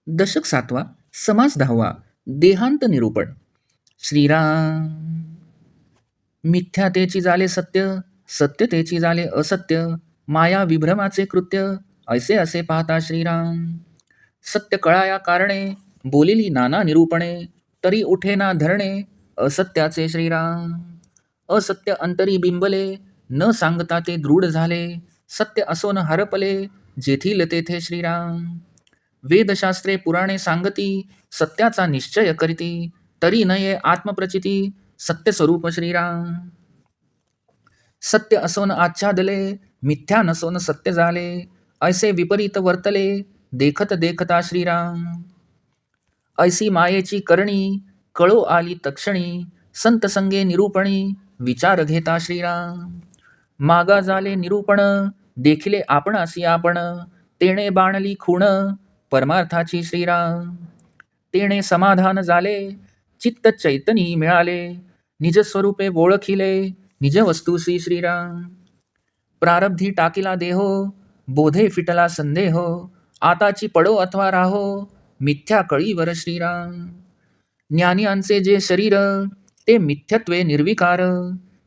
दशक 7वा, समास 10वा, देहांत निरूपण. श्रीराम. मिथ्यातेची झाले सत्य, सत्यतेची झाले असत्य, माया विभ्रमाचे कृत्य, ऐसे असे पाहता श्रीराम. सत्य कळाया कारणे, बोलिली नाना निरूपणे, तरी उठेना धरणे, असत्याचे श्रीराम. असत्य अंतरी बिंबले, न सांगता ते दृढ झाले, सत्य असो न हरपले, जेथील तेथे श्रीराम. वेदशास्त्रे पुराणे सांगती, सत्याचा निश्चय करीती, तरी नये आत्मप्रचिती, सत्य स्वरूप श्रीराम. सत्य असोन आच्छादले, मिथ्या नसोन सत्य झाले, ऐसे विपरीत वर्तले, देखत देखता श्रीराम. ऐसी मायेची करणी, कळो आली तक्षणी, संत संगे निरूपणी, विचार घेता श्रीराम. मागा झाले निरूपण, देखिले आपणासी आपण, तेणे बाणली खूण, परमार्थाची श्रीराम. तेणे समाधान झाले, चित्त चैतनी मिळाले, निज स्वरूपे ओळखिले, निज वस्तुसी श्रीराम. प्रारब्धी टाकिला देहो, बोधे फिटला संदेहो, आताची पडो अथवा राहो, मिथ्या कळीवर श्रीराम. ज्ञानियांचे जे शरीर, ते मिथ्यत्वे निर्विकार,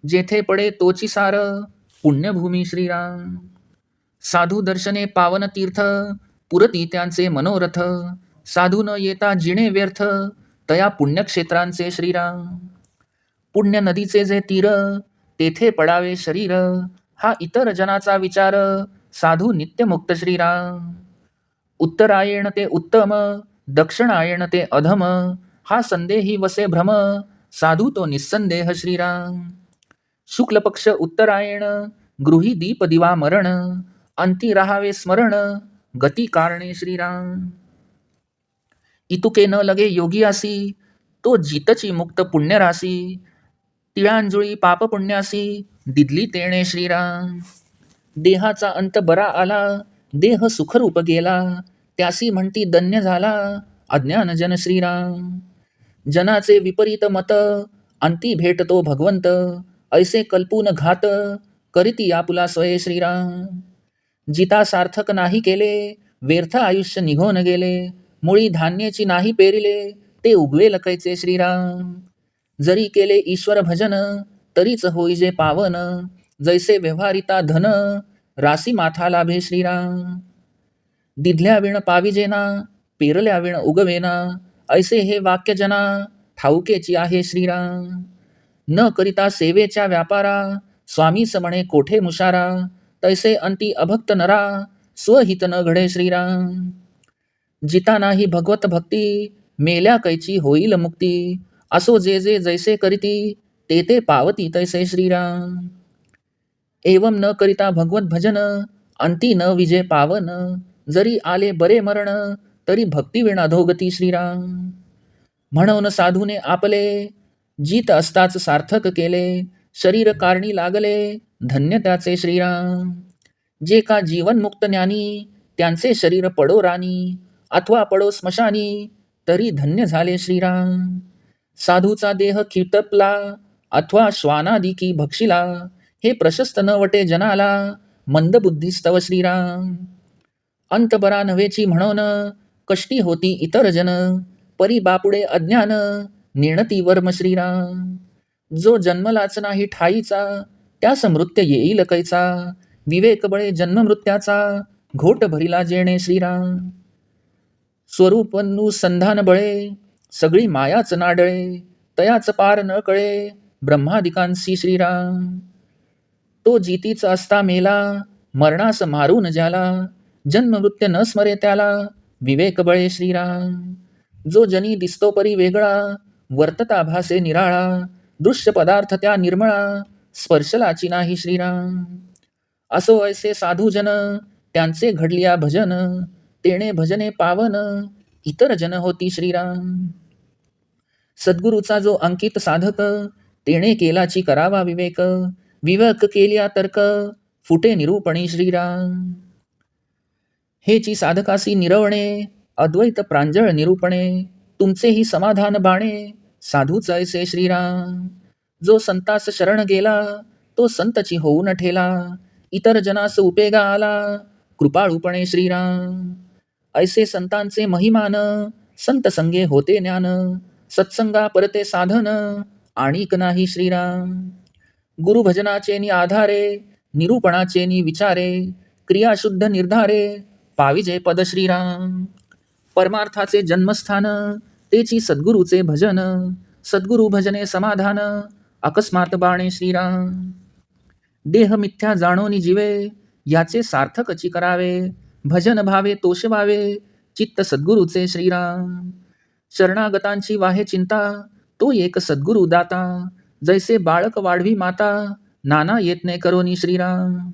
जेथे पडे तोची सार, पुण्यभूमी श्रीराम. साधू दर्शने पावन तीर्थ, पुरती त्यांचे मनोरथ, साधू न येता जिणे व्यर्थ, तया पुण्यक्षेत्रांचे श्रीराम. पुण्य नदीचे जे तीर, तेथे पडावे शरीर, हा इतर जनाचा विचार, साधू नित्यमुक्त श्रीराम. उत्तरायण ते उत्तम, दक्षिणायण ते अधम, हा संदेही वसे भ्रम, साधू तो निस्संदेह श्रीराम. शुक्ल पक्ष उत्तरायण, गृही दीप दिवा मरण, अंती राहावे स्मरण, गती कारणे श्रीराम. इतुके न लगे योगी आसी, तो जितची मुक्त पुण्यराशी, तिळांजुळी पाप पुण्यासी, दिदली तेणे श्रीराम. देहाचा अंत बरा आला, देह सुखरूप गेला, त्यासी म्हणती धन्य झाला, अज्ञान जन श्रीराम. जनाचे विपरीत मत, अंती भेटतो भगवंत, ऐसे कल्पून घात, करीती आपुला स्वये श्रीराम. जिता सार्थक नाही केले, व्यर्थ आयुष्य निघून गेले, मुळी धान्याची नाही पेरिले, ते उगवेल कैचे श्रीराम. जरी केले ईश्वर भजन, तरीच होई जे पावन, जैसे व्यवहारिता धन, रासी माथा लाभे श्रीराम. दिधल्या विण पाविजेना, पेरल्या विण उगवेना, ऐसे हे वाक्य जना, ठाऊकेची आहे श्रीराम. न करिता सेवेच्या व्यापारा, स्वामीस म्हणे कोठे मुशारा, तैसे अंती अभक्त नरा, स्वहित न घडे श्रीराम. जिता नाही भगवत भक्ती, मेल्या कैची होईल मुक्ती, असो जे जे जैसे करीती, ते ते पावती तैसे श्रीराम. एवं न करिता भगवत भजन, अंती न विजय पावन, जरी आले बरे मरण, तरी भक्ती विण अधोगती श्रीराम. म्हणून साधूने आपले, जीत असताच सार्थक केले, शरीर कारणी लागले, धन्य त्याचे श्रीराम. जे का जीवनमुक्त ज्ञानी, त्यांचे शरीर पडो राणी, अथवा पडो स्मशानी, तरी धन्य झाले श्रीराम. साधूचा देह खितपला, अथवा श्वानादिकी भक्षिला, हे प्रशस्त न वटे जनाला, मंदबुद्धीस्तव श्रीराम. अंत बरा नव्हेची म्हणून, कष्टी होती इतर जन, परी बापुडे अज्ञान, नेणती वर्म श्रीराम. जो जन्मलाच नाही ठाईचा, त्यास मृत्य येईल कैचा, विवेक बळे जन्ममृत्याचा, घोट भरिला जेणे श्रीराम. स्वरूपनु संधान बळे, सगळी मायाच नाडळे, तयाच पार न कळे, ब्रह्मादिकांसी श्रीराम. तो जितीच असता मेला, मरणास मारून ज्याला, जन्म मृत्य न स्मरे त्याला, विवेक बळे श्रीराम. जो जनी दिसतो परी वेगळा, वर्तता भासे निराळा, दृश्य पदार्थ त्या निर्मळा, स्पर्शलाची नाही श्रीराम. असो ऐसे साधूजन, त्यांचे घडलिया भजन, तेणे भजने पावन, इतर जन होती श्रीराम. सद्गुरूचा जो अंकित साधक, तेणे केलाची करावा विवेक, विवेक केलिया तर्क, फुटे निरूपणी श्रीराम. हेची साधकासी निरवणे, अद्वैत प्रांजळ निरूपणे, तुमचेही समाधान बाणे, साधूच ऐसे श्रीराम. जो संतास शरण गेला, तो संतची होऊन ठेला, इतर जनास उपेगा आला, कृपाळूपणे श्रीराम. ऐसे संतांचे महिमान, संत संगे होते ज्ञान, सत्संगा परते साधन, आणिक नाही श्रीराम. गुरुभजनाचे नि आधारे, निरूपणाचे नि विचारे, क्रियाशुद्ध निर्धारे, पाविजे पद श्रीराम. परमार्थाचे जन्मस्थान, तेची सद्गुरूचे भजन, सद्गुरु भजने समाधान, अकस्मात बाणे श्रीराम. देह मिथ्या जाणोनी जीवे, याचे सार्थकची करावे, भजन भावे तोषवावे, चित्त सद्गुरूचे श्रीराम. शरणागतांची वाहे चिंता, तो एक सद्गुरु दाता, जैसे बाळक वाढवी माता, नाना येतने करोनी श्रीराम.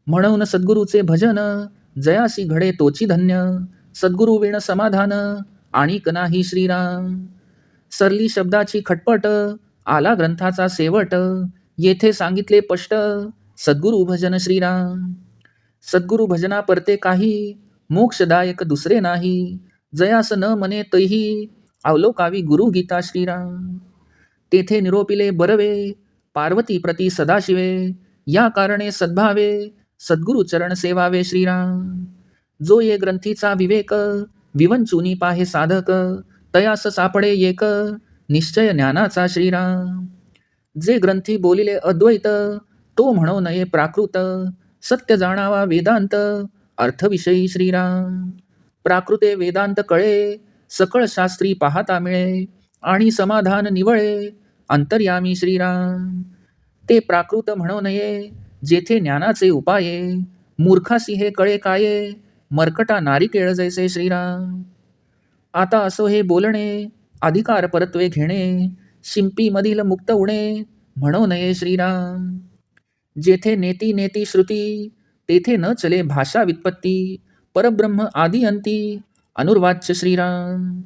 म्हणून सद्गुरूचे भजन, जयासी घडे तोची धन्य, सद्गुरु विण समाधान, आणिक नाही श्रीराम. सरली शब्दाची खटपट, आला ग्रंथाचा सेवट, येथे सांगितले पष्ट, सद्गुरु भजन श्रीराम. सद्गुरु भजना परते काही, मोक्षदायक दुसरे नाही, जयास न मने तैही, अवलोकावी गुरु गीता श्रीराम. तेथे निरोपिले बरवे, पार्वती प्रती सदाशिवे, या कारणे सद्भावे, सद्गुरु चरण सेवावे श्रीराम. जो ये ग्रंथीचा विवेक, विवंचुनी पाहे साधक, तयास सापडे एक, निश्चय ज्ञानाचा श्रीराम. जे ग्रंथी बोलिले अद्वैत, तो म्हणो नये प्राकृत, सत्य जाणावा वेदांत, अर्थविषयी श्रीराम. प्राकृते वेदांत कळे, सकळ शास्त्री पाहता मिळे, आणि समाधान निवळे, अंतर्यामी श्रीराम. ते प्राकृत म्हणो नये, जेथे ज्ञानाचे उपाये, मूर्खासी हे कळे काये, मर्कटा नारिकेळ जैसे श्रीराम. आता असो हे बोलणे, अधिकार परत्वे घेणे, शिंपी मधील मुक्त उणे, म्हणो नये श्रीराम. जेथे नेती नेती श्रुती, तेथे न चले भाषा वित्पत्ती, परब्रह्म आदि अंती, अनुर्वाच्य श्रीराम.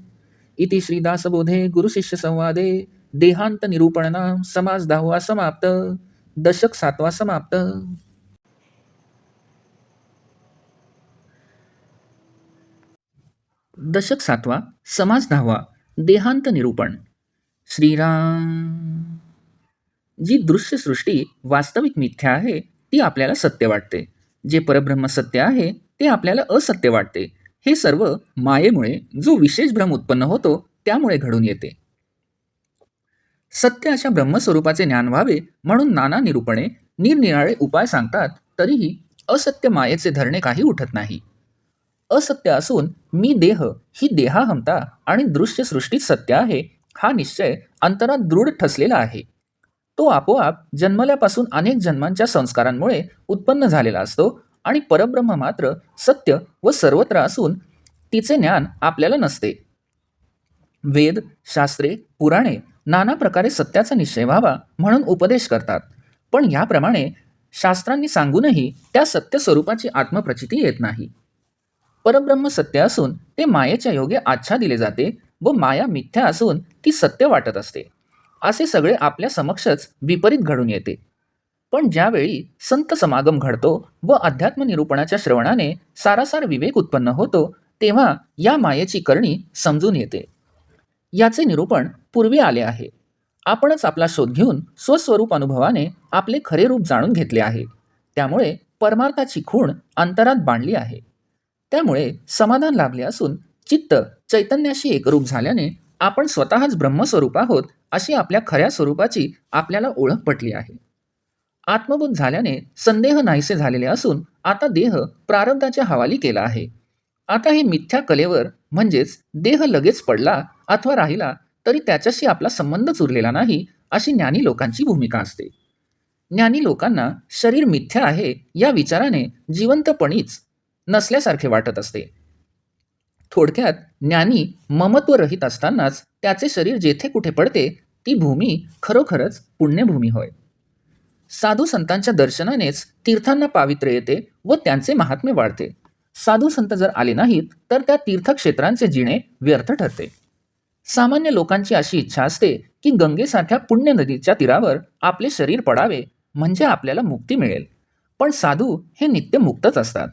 इति श्रीदासबोधे गुरुशिष्य संवादे देहांत निरूपणनाम समास 10वा समाप्त. दशक 7वा समाप्त. दशक 7वा समास 10वा देहांत निरूपण. श्रीराम. जी दृश्य सृष्टी वास्तविक मिथ्या आहे ती आपल्याला सत्य वाटते, जे परब्रह्म सत्य आहे ते आपल्याला असत्य वाटते. हे सर्व मायेमुळे जो विशेष भ्रम उत्पन्न होतो त्यामुळे घडून येते. सत्य अशा ब्रह्मस्वरूपाचे ज्ञान व्हावे म्हणून नाना निरूपणे निरनिराळे उपाय सांगतात, तरीही असत्य मायेचे धरणे काही उठत नाही. असत्य असून मी देह ही देहाहमता आणि दृश्य सृष्टीत सत्य आहे हा निश्चय अंतरात दृढ ठसलेला आहे. तो आपोआप जन्मल्यापासून अनेक जन्मांच्या संस्कारांमुळे उत्पन्न झालेला असतो आणि परब्रह्म मात्र सत्य व सर्वत्र असून तिचे ज्ञान आपल्याला नसते. वेद, शास्त्रे, पुराणे नाना प्रकारे सत्याचा निश्चय व्हावा म्हणून उपदेश करतात, पण याप्रमाणे शास्त्रांनी सांगूनही त्या सत्य स्वरूपाची आत्मप्रचिती येत नाही. परब्रह्म सत्य असून ते मायेच्या योगे आच्छा दिले जाते व माया मिथ्या असून ती सत्य वाटत असते. असे सगळे आपल्या समक्षच विपरीत घडून येते. पण ज्यावेळी संत समागम घडतो व अध्यात्म निरूपणाच्या श्रवणाने सारासार विवेक उत्पन्न होतो, तेव्हा या मायेची करणी समजून येते. याचे निरूपण पूर्वी आले आहे. आपणच आपला शोध घेऊन स्वस्वरूप अनुभवाने आपले खरे रूप जाणून घेतले आहे. त्यामुळे परमार्थाची खूण अंतरात बांधली आहे. त्यामुळे समाधान लाभले असून चित्त चैतन्याशी एकरूप झाल्याने आपण स्वतःच ब्रह्मस्वरूप आहोत अशी आपल्या खऱ्या स्वरूपाची आपल्याला ओळख पटली आहे. आत्मबोध झाल्याने संदेह नाहीसे झालेले असून आता देह प्रारब्धाच्या हवाली केला आहे. आता हे मिथ्या कलेवर म्हणजेच देह लगेच पडला अथवा राहिला तरी त्याच्याशी आपला संबंधच उरलेला नाही अशी ज्ञानी लोकांची भूमिका असते. ज्ञानी लोकांना शरीर मिथ्या आहे या विचाराने जिवंतपणीच नसल्यासारखे वाटत असते. थोडक्यात ज्ञानी ममत्व रहित असतानाच त्याचे शरीर जेथे कुठे पडते ती भूमी खरोखरच पुण्यभूमी होय. साधू संतांच्या दर्शनानेच तीर्थांना पावित्र्य येते व त्यांचे महात्म्य वाढते. साधू संत जर आले नाहीत तर त्या तीर्थक्षेत्रांचे जिणे व्यर्थ ठरते. सामान्य लोकांची अशी इच्छा असते की गंगेसारख्या पुण्य नदीच्या तीरावर आपले शरीर पडावे म्हणजे आपल्याला मुक्ती मिळेल. पण साधू हे नित्य मुक्तच असतात.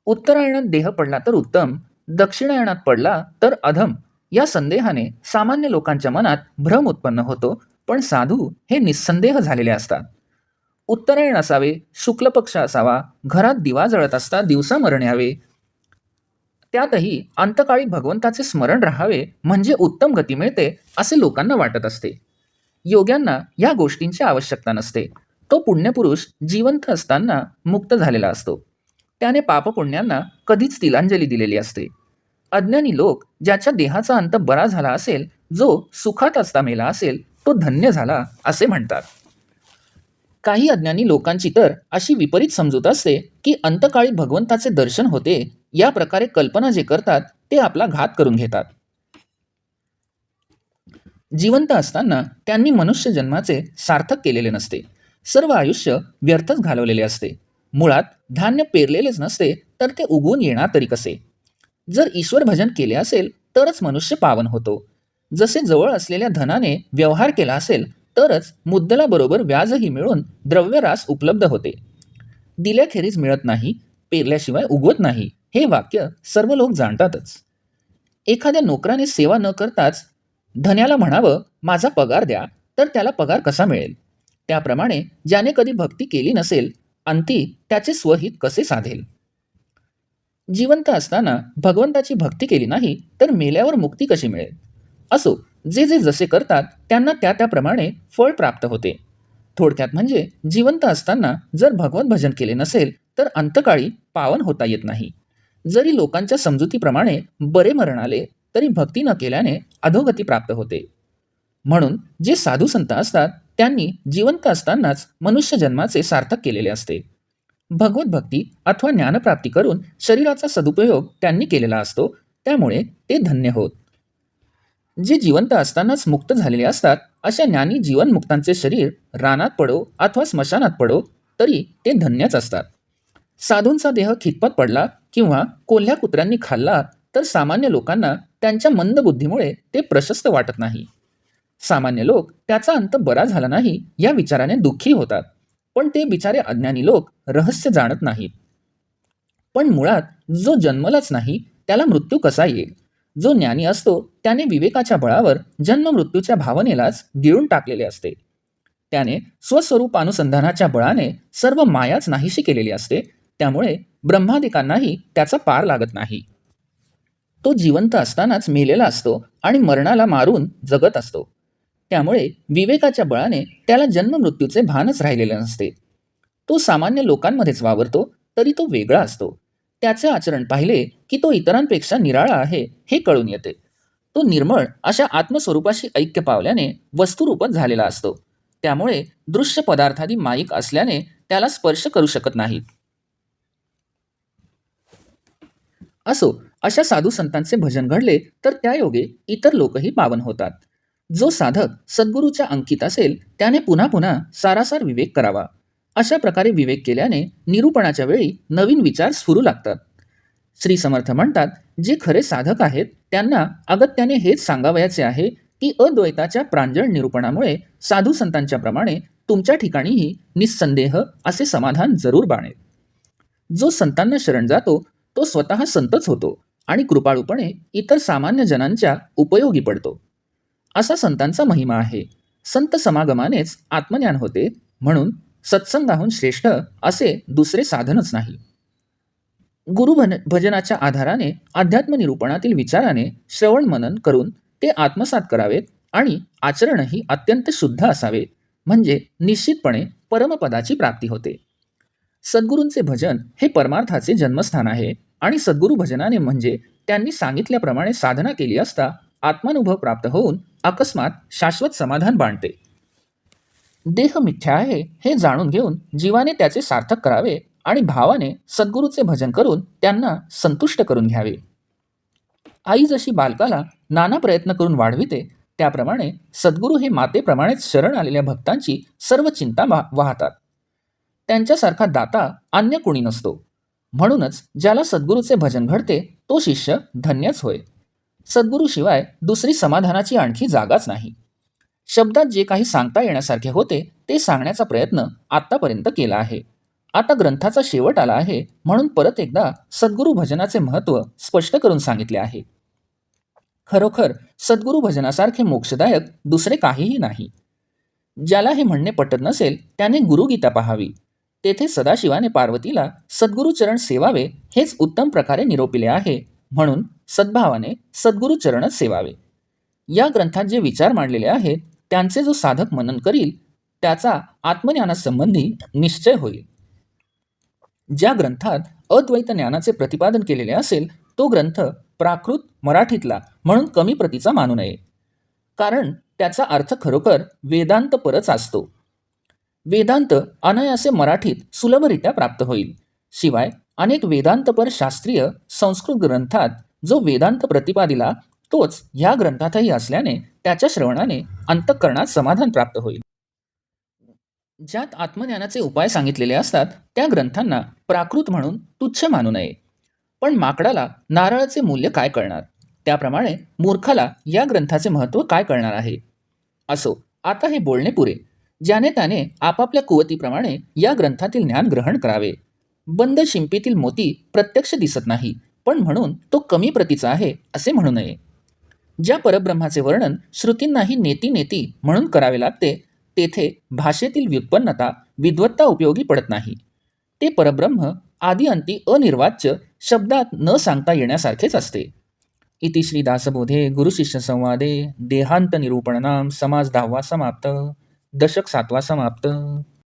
उत्तरायणात देह पडला तर उत्तम, दक्षिणायणात पडला तर अधम या संदेहाने सामान्य लोकांच्या मनात भ्रम उत्पन्न होतो. पण साधू हे निस्संदेह झालेले असतात. उत्तरायण असावे, शुक्ल पक्ष असावा, घरात दिवा जळत असता दिवसा मरण यावे, त्यातही अंतकाळी भगवंताचे स्मरण राहावे म्हणजे उत्तम गती मिळते असे लोकांना वाटत असते. योग्यांना या गोष्टींची आवश्यकता नसते. तो पुण्यपुरुष जिवंत असताना मुक्त झालेला असतो. त्याने पापपुण्यांना कधीच तिलांजली दिलेली असते. अज्ञानी लोक ज्याच्या देहाचा अंत बरा झाला असेल, जो सुखात असता मेला असेल, तो धन्य झाला असे म्हणतात. काही अज्ञानी लोकांची तर अशी विपरीत समजूत असते की अंतकाळी भगवंताचे दर्शन होते, या प्रकारे कल्पना जे करतात ते आपला घात करून घेतात. जिवंत असताना त्यांनी मनुष्य जन्माचे सार्थक केलेले नसते. सर्व आयुष्य व्यर्थच घालवलेले असते. मुळात धान्य पेरलेलेच नसते तर ते उगवून येणार तरी कसे? जर ईश्वर भजन केले असेल तरच मनुष्य पावन होतो. जसे जवळ असलेल्या धनाने व्यवहार केला असेल तरच मुद्दलाबरोबर व्याजही मिळून द्रव्यरास उपलब्ध होते. दिल्याखेरीज मिळत नाही, पेरल्याशिवाय उगवत नाही, हे वाक्य सर्व लोक जाणतातच. एखाद्या नोकराने सेवा न करताच धन्याला म्हणावं माझा पगार द्या, तर त्याला पगार कसा मिळेल? त्याप्रमाणे ज्याने कधी भक्ती केली नसेल, अंती त्याचे स्वहित कसे साधेल? जिवंत असताना भगवंताची भक्ती केली नाही तर मेल्यावर मुक्ती कशी मिळेल? असो, जे जे जसे करतात त्यांना त्या त्याप्रमाणे फळ प्राप्त होते. थोडक्यात म्हणजे जिवंत असताना जर भगवत भजन केले नसेल तर अंतकाळी पावन होता येत नाही. जरी लोकांच्या समजुतीप्रमाणे बरे मरण आले तरी भक्ती न केल्याने अधोगती प्राप्त होते. म्हणून जे साधू संत असतात त्यांनी जिवंत असतानाच मनुष्य जन्माचे सार्थक केलेले असते. भगवत भक्ती अथवा ज्ञानप्राप्ती करून शरीराचा सदुपयोग त्यांनी केलेला असतो, त्यामुळे ते धन्य होत. जे जिवंत असतानाच मुक्त झालेले असतात अशा ज्ञानी जीवनमुक्तांचे शरीर रानात पडो अथवा स्मशानात पडो तरी ते धन्यच असतात. साधूंचा देह खितपत पडला किंवा कोल्ह्या कुत्र्यांनी खाल्ला तर सामान्य लोकांना त्यांच्या मंद बुद्धीमुळे ते प्रशस्त वाटत नाही. सामान्य लोक त्याचा अंत बरा झाला नाही या विचाराने दुःखी होतात, पण ते बिचारे अज्ञानी लोक रहस्य जाणत नाहीत. पण मुळात जो जन्मलाच नाही त्याला मृत्यू कसा येईल? जो ज्ञानी असतो त्याने विवेकाच्या बळावर जन्म मृत्यूच्या भावनेलाच गिळून टाकलेले असते. त्याने स्वस्वरूपानुसंधानाच्या बळाने सर्व मायाच नाहीशी केलेली असते, त्यामुळे ब्रह्मादिकांनाही त्याचा पार लागत नाही. तो जिवंत असतानाच मेलेला असतो आणि मरणाला मारून जगत असतो, त्यामुळे विवेकाच्या बळाने त्याला जन्म मृत्यूचे भानच राहिलेले नसते. तो सामान्य लोकांमध्येच वावरतो तरी तो वेगळा असतो. त्याचे आचरण पाहिले की तो इतरांपेक्षा निराळा आहे हे कळून येते. तो निर्मळ अशा आत्मस्वरूपाशी ऐक्य पावल्याने वस्तुरूपच झालेला असतो, त्यामुळे दृश्य पदार्थादी माईक असल्याने त्याला स्पर्श करू शकत नाहीत. असो, अशा साधू संतांचे भजन घडले तर त्या योगे इतर लोकही पावन होतात. जो साधक सद्गुरूच्या अंकित असेल त्याने पुन्हा पुन्हा सारासार विवेक करावा. अशा प्रकारे विवेक केल्याने निरूपणाच्या वेळी नवीन विचार स्फुरू लागतात. श्री समर्थ म्हणतात, जे खरे साधक आहेत त्यांना अगत्याने हेच सांगावयाचे आहे की अद्वैताच्या प्रांजळ निरूपणामुळे साधू संतांच्या प्रमाणे तुमच्या ठिकाणीही निस्संदेह असे समाधान जरूर बाणेल. जो संतांना शरण जातो तो स्वतः संतच होतो आणि कृपाळूपणे इतर सामान्य जनांच्या उपयोगी पडतो. असा संतांचा महिमा आहे. संत समागमानेच आत्मज्ञान होते, म्हणून सत्संगाहून श्रेष्ठ असे दुसरे साधनच नाही. भजनाच्या आधाराने अध्यात्म निरूपणातील विचाराने श्रवण मनन करून ते आत्मसात करावेत आणि आचरणही अत्यंत शुद्ध असावे, म्हणजे निश्चितपणे परमपदाची प्राप्ती होते. सद्गुरूंचे भजन हे परमार्थाचे जन्मस्थान आहे आणि सद्गुरू भजनाने म्हणजे त्यांनी सांगितल्याप्रमाणे साधना केली असता आत्मानुभव प्राप्त होऊन अकस्मात शाश्वत समाधान बाणते. देह मिथ्या आहे हे जाणून घेऊन जीवाने त्याचे सार्थक करावे आणि भावाने सद्गुरूचे भजन करून त्यांना संतुष्ट करून घ्यावे. आई जशी बालकाला नाना प्रयत्न करून वाढविते, त्याप्रमाणे सद्गुरू हे मातेप्रमाणेच शरण आलेल्या भक्तांची सर्व चिंता वाहतात. त्यांच्यासारखा दाता अन्य कोणी नसतो. म्हणूनच ज्याला सद्गुरूचे भजन घडते तो शिष्य धन्यच होय. सद्गुरूशिवाय दुसरी समाधानाची आणखी जागाच नाही. शब्दात जे काही सांगता येण्यासारखे होते ते सांगण्याचा प्रयत्न आत्तापर्यंत केला आहे. आता ग्रंथाचा शेवट आला आहे, म्हणून परत एकदा सद्गुरू भजनाचे महत्त्व स्पष्ट करून सांगितले आहे. खरोखर सद्गुरू भजनासारखे मोक्षदायक दुसरे काहीही नाही. ज्याला हे म्हणणे पटत नसेल त्याने गुरुगीता पाहावी. तेथे सदाशिवाने पार्वतीला सद्गुरूचरण सेवावे हेच उत्तम प्रकारे निरोपिले आहे, म्हणून सद्भावाने सद्गुरू चरणच सेवावे. या ग्रंथात जे विचार मांडलेले आहेत त्यांचे जो साधक मनन करील त्याचा आत्मज्ञानासंबंधी निश्चय होईल. ज्या ग्रंथात अद्वैत ज्ञानाचे प्रतिपादन केलेले असेल तो ग्रंथ प्राकृत मराठीतला म्हणून कमी प्रतीचा मानू नये, कारण त्याचा अर्थ खरोखर वेदांत परच असतो. वेदांत अनायासे मराठीत सुलभरित्या प्राप्त होईल. शिवाय अनेक वेदांतपर शास्त्रीय संस्कृत ग्रंथात जो वेदांत प्रतिपादिला तोच ह्या ग्रंथातही असल्याने त्याच्या श्रवणाने अंतःकरणात समाधान प्राप्त होईल. ज्यात आत्मज्ञानाचे उपाय सांगितलेले असतात त्या ग्रंथांना प्राकृत म्हणून तुच्छ मानू नये. पण माकडाला नारळाचे मूल्य काय कळणार, त्याप्रमाणे मूर्खाला या ग्रंथाचे महत्त्व काय कळणार आहे. असो, आता हे बोलणे पुरे. ज्याने त्याने आपापल्या कुवतीप्रमाणे या ग्रंथातील ज्ञान ग्रहण करावे. बंद शिंपीतील मोती प्रत्यक्ष दिसत नाही, पण म्हणून तो कमी प्रतीचा आहे असे म्हणू नये. ज्या परब्रह्माचे वर्णन श्रुतींनाही नेती नेती म्हणून करावे लागते तेथे भाषेतील व्युत्पन्नता विद्वत्ता उपयोगी पडत नाही. ते परब्रह्म आदी अंती अनिर्वाच्य शब्दात न सांगता येण्यासारखेच असते. इति श्री दासबोधे गुरुशिष्य संवादे देहांत निरूपणनाम समास 10वा समाप्त. दशक 7वा समाप्त.